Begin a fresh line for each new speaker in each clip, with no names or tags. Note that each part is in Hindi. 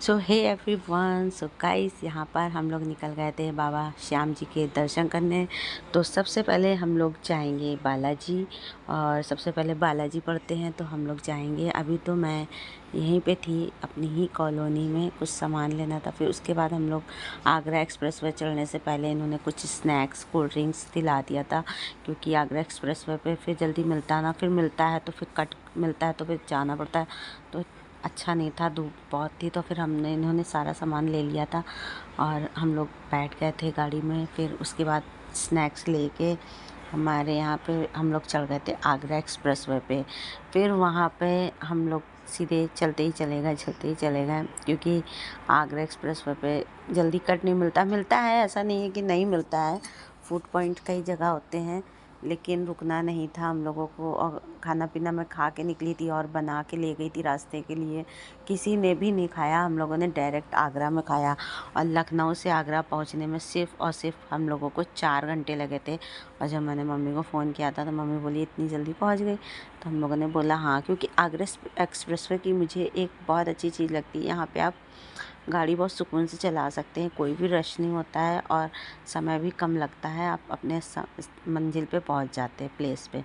सो हे एवरीवन, सो गाइस, यहाँ पर हम लोग निकल गए थे बाबा श्याम जी के दर्शन करने। तो सबसे पहले हम लोग जाएंगे बालाजी, और सबसे पहले बालाजी पढ़ते हैं तो हम लोग जाएंगे। अभी तो मैं यहीं पे थी अपनी ही कॉलोनी में, कुछ सामान लेना था। फिर उसके बाद हम लोग आगरा एक्सप्रेस वे चलने से पहले इन्होंने कुछ स्नैक्स कोल्ड ड्रिंक्स दिला दिया था, क्योंकि आगरा एक्सप्रेस वे पे फिर जल्दी मिलता ना, फिर मिलता है तो फिर कट मिलता है तो फिर जाना पड़ता है, तो अच्छा नहीं था, धूप बहुत थी। तो फिर इन्होंने सारा सामान ले लिया था और हम लोग बैठ गए थे गाड़ी में। फिर उसके बाद स्नैक्स लेके हमारे यहाँ पे हम लोग चढ़ गए थे आगरा एक्सप्रेस वे पे। फिर वहाँ पे हम लोग सीधे चलते ही चले गए, क्योंकि आगरा एक्सप्रेस वे पे जल्दी कट नहीं मिलता है, ऐसा नहीं है कि नहीं मिलता है। फूड पॉइंट कई जगह होते हैं, लेकिन रुकना नहीं था हम लोगों को। और खाना पीना मैं खा के निकली थी और बना के ले गई थी रास्ते के लिए, किसी ने भी नहीं खाया। हम लोगों ने डायरेक्ट आगरा में खाया। और लखनऊ से आगरा पहुंचने में सिर्फ़ और सिर्फ हम लोगों को 4 घंटे लगे थे। और जब मैंने मम्मी को फ़ोन किया था तो मम्मी बोली इतनी जल्दी पहुंच गई। तो हम लोगों ने बोला हाँ, क्योंकि आगरा एक्सप्रेसवे की मुझे एक बहुत अच्छी चीज़ लगती है, यहाँ पे आप गाड़ी बहुत सुकून से चला सकते हैं, कोई भी रश नहीं होता है और समय भी कम लगता है, आप अपने मंजिल पे पहुंच जाते हैं, प्लेस पे।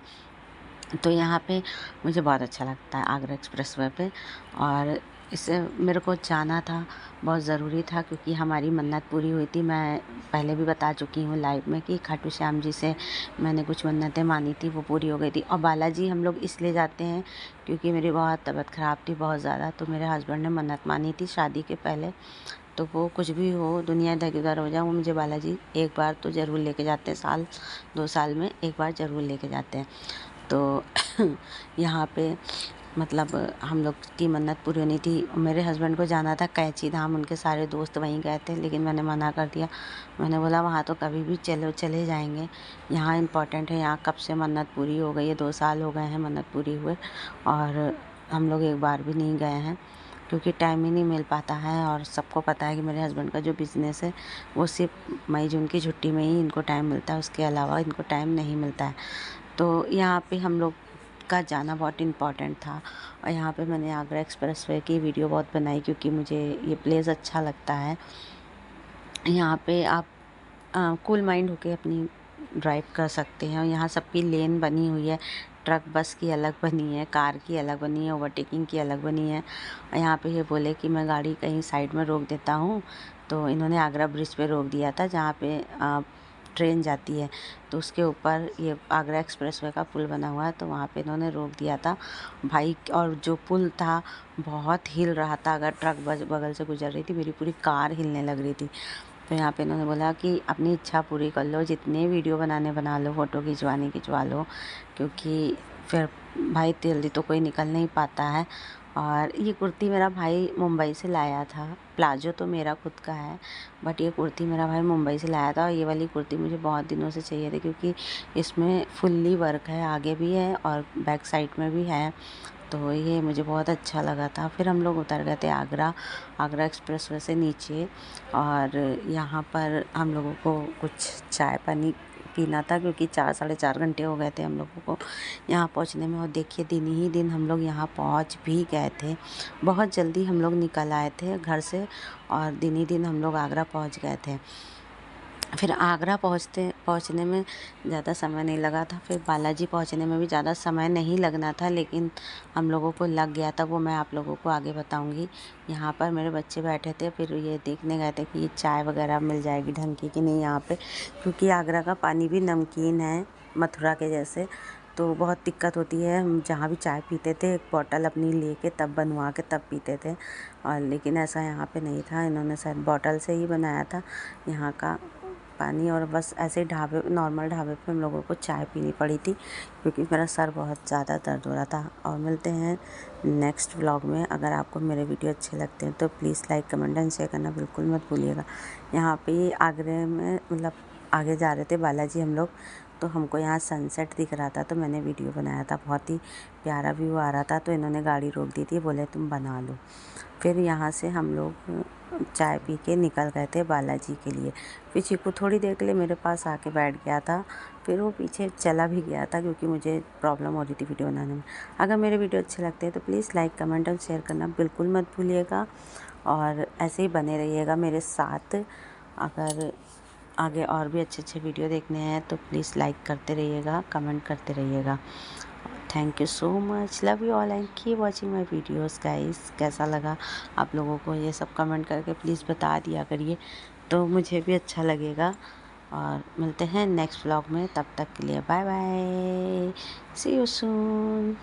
तो यहाँ पे मुझे बहुत अच्छा लगता है आगरा एक्सप्रेस वे पे। और इससे मेरे को जाना था, बहुत ज़रूरी था, क्योंकि हमारी मन्नत पूरी हुई थी। मैं पहले भी बता चुकी हूँ लाइव में कि खाटू श्याम जी से मैंने कुछ मन्नतें मानी थी, वो पूरी हो गई थी। और बालाजी हम लोग इसलिए जाते हैं क्योंकि मेरी बहुत तबीयत ख़राब थी, बहुत ज़्यादा। तो मेरे हस्बैंड ने मन्नत मानी थी शादी के पहले, तो वो कुछ भी हो, दुनिया दरगुदर हो जाए, वो मुझे बालाजी एक बार तो ज़रूर लेके जाते हैं, साल 2 साल में एक बार ज़रूर लेके जाते हैं। तो यहाँ पे मतलब हम लोग की मन्नत पूरी होनी थी। मेरे हस्बैंड को जाना था कैंची धाम, उनके सारे दोस्त वहीं गए थे, लेकिन मैंने मना कर दिया। मैंने बोला वहाँ तो कभी भी चले जाएंगे, यहाँ इम्पॉर्टेंट है, यहाँ कब से मन्नत पूरी हो गई है, 2 साल हो गए हैं मन्नत पूरी हुए, और हम लोग एक बार भी नहीं गए हैं, क्योंकि टाइम ही नहीं मिल पाता है। और सबको पता है कि मेरे हस्बैंड का जो बिज़नेस है वो सिर्फ मई जून की छुट्टी में ही इनको टाइम मिलता है, उसके अलावा इनको टाइम नहीं मिलता है। तो यहाँ पे हम लोग का जाना बहुत इम्पॉर्टेंट था। और यहाँ पे मैंने आगरा एक्सप्रेसवे की वीडियो बहुत बनाई, क्योंकि मुझे ये प्लेस अच्छा लगता है। यहाँ पे आप कूल माइंड होके अपनी ड्राइव कर सकते हैं। और यहाँ सबकी लेन बनी हुई है, ट्रक बस की अलग बनी है, कार की अलग बनी है, ओवरटेकिंग की अलग बनी है। और यहाँ पे ये बोले कि मैं गाड़ी कहीं साइड में रोक देता हूँ, तो इन्होंने आगरा ब्रिज पे रोक दिया था, जहाँ पे ट्रेन जाती है। तो उसके ऊपर ये आगरा एक्सप्रेसवे का पुल बना हुआ है, तो वहाँ पे इन्होंने रोक दिया था भाई। और जो पुल था बहुत हिल रहा था, अगर ट्रक बगल से गुजर रही थी, मेरी पूरी कार हिलने लग रही थी। तो यहाँ पे इन्होंने बोला कि अपनी इच्छा पूरी कर लो, जितने वीडियो बनाने बना लो, फ़ोटो खिंचवा लो, क्योंकि फिर भाई जल्दी तो कोई निकल नहीं पाता है। और ये कुर्ती मेरा भाई मुंबई से लाया था, प्लाजो तो मेरा खुद का है, बट ये कुर्ती मेरा भाई मुंबई से लाया था। और ये वाली कुर्ती मुझे बहुत दिनों से चाहिए थी, क्योंकि इसमें फुल्ली वर्क है, आगे भी है और बैक साइड में भी है, तो ये मुझे बहुत अच्छा लगा था। फिर हम लोग उतर गए थे आगरा एक्सप्रेसवे से नीचे, और यहाँ पर हम लोगों को कुछ चाय पानी पीना था, क्योंकि 4 साढ़े 4 घंटे हो गए थे हम लोगों को यहाँ पहुँचने में। और देखिए दिन ही दिन हम लोग यहाँ पहुँच भी गए थे, बहुत जल्दी हम लोग निकल आए थे घर से, और दिन ही दिन हम लोग आगरा पहुँच गए थे। फिर आगरा पहुँचने में ज़्यादा समय नहीं लगा था, फिर बालाजी पहुँचने में भी ज़्यादा समय नहीं लगना था, लेकिन हम लोगों को लग गया था, वो मैं आप लोगों को आगे बताऊंगी। यहाँ पर मेरे बच्चे बैठे थे, फिर ये देखने गए थे कि ये चाय वगैरह मिल जाएगी ढंग की कि नहीं यहाँ पे, क्योंकि आगरा का पानी भी नमकीन है मथुरा के जैसे, तो बहुत दिक्कत होती है। हम जहाँ भी चाय पीते थे एक बॉटल अपनी लेके तब बनवा के तब पीते थे, और लेकिन ऐसा यहाँ पे नहीं था, इन्होंने शायद बॉटल से ही बनाया था यहाँ का पानी। और बस ऐसे नॉर्मल ढाबे पे हम लोगों को चाय पीनी पड़ी थी, क्योंकि मेरा सर बहुत ज़्यादा दर्द हो रहा था। और मिलते हैं नेक्स्ट व्लॉग में। अगर आपको मेरे वीडियो अच्छे लगते हैं तो please like comment and share करना बिल्कुल मत भूलिएगा। यहाँ पे आगरे में मतलब आगे जा रहे थे बालाजी हम लोग, तो हमको यहाँ सनसेट दिख रहा था, तो मैंने वीडियो बनाया था, बहुत ही प्यारा व्यू आ रहा था। तो इन्होंने गाड़ी रोक दी थी, बोले तुम बना लो। फिर यहाँ से हम लोग चाय पी के निकल गए थे बालाजी के लिए। फिर चीकू थोड़ी देर के लिए मेरे पास आके बैठ गया था, फिर वो पीछे चला भी गया था, क्योंकि मुझे प्रॉब्लम हो रही थी वीडियो बनाने में। अगर मेरे वीडियो अच्छे लगते हैं तो प्लीज़ लाइक कमेंट और शेयर करना बिल्कुल मत भूलिएगा। और ऐसे ही बने रहिएगा मेरे साथ। अगर आगे और भी अच्छे अच्छे वीडियो देखने हैं तो प्लीज़ लाइक करते रहिएगा, कमेंट करते रहिएगा। Thank you so much, love you all and keep watching my videos guys. कैसा लगा आप लोगों को ये सब कमेंट करके प्लीज़ बता दिया करिए, तो मुझे भी अच्छा लगेगा। और मिलते हैं नेक्स्ट व्लॉग में, तब तक के लिए bye bye, see you soon.